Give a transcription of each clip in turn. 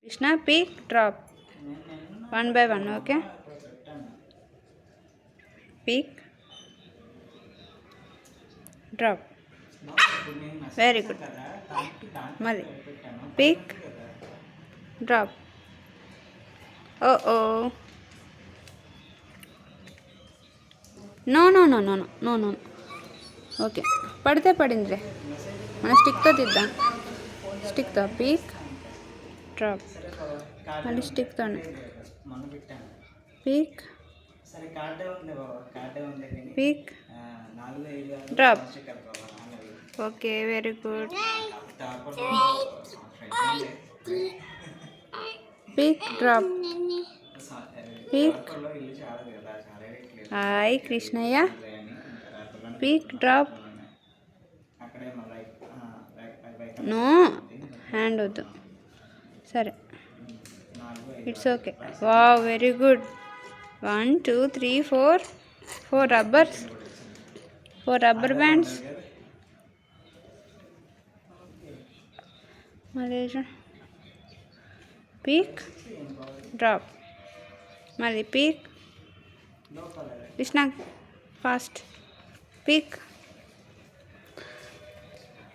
Krishna, pick, drop. One by one, okay? Pick, drop. Very good. Mali. Pick, drop. Oh. No. Okay పడితే పడిందిలే మన స్టిక్తో తీద్దాం స్టిక్తో పీక్ డ్రాప్ మళ్ళీ స్టిక్తోనే pick pick drop okay very good pick drop pick hi Krishnayya pick drop no hand వద్దు సరే it's okay wow very good 1 2 3 4 rubbers 4 rubber bands మళ్ళీ పీక్ డ్రాప్ మళ్ళీ pick Krishna fast pick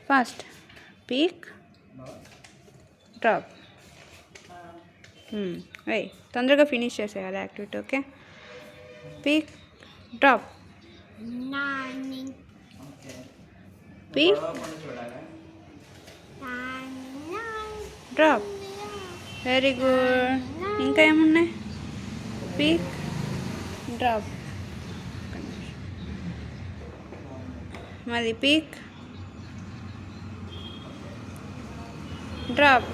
fast pick drop తొందరగా finish చేసేయాలి activity okay pick drop pick drop very good ఇంకా ఏమున్నాయి peak drop మళ్ళీ pick drop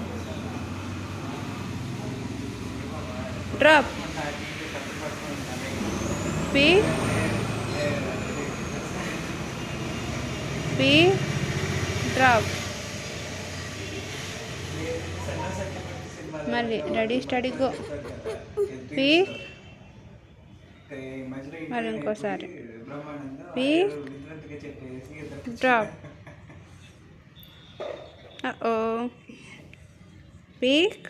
drop pick drop మళ్ళీ ready steady go peak మళ్ళీ ఇంకోసారి peak drop pick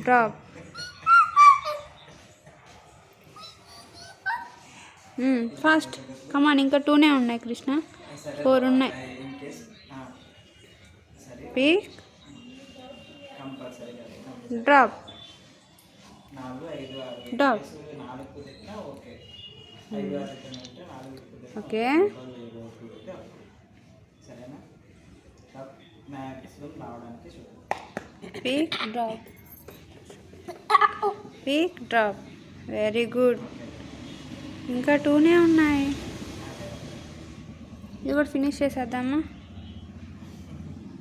drop fast కమాన్ ఇంకా 2నే ఉన్నాయి కృష్ణ 4 ఉన్నాయి peak drop drop okay pick drop very good ఇంకా 2నే ఉన్నాయి ఇది కూడా ఫినిష్ చేసేద్దామా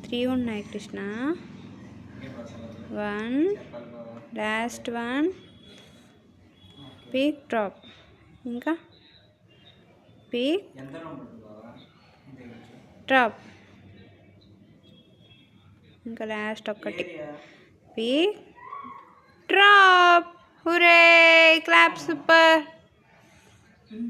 3 ఉన్నాయి కృష్ణ 1 లాస్ట్ 1 పీక్ డ్రాప్ ఇంకా పీక్ డ్రాప్ ఇంకా లాస్ట్ ఒక్కటి పీక్ డ్రాప్ హురే క్లాప్ సూపర్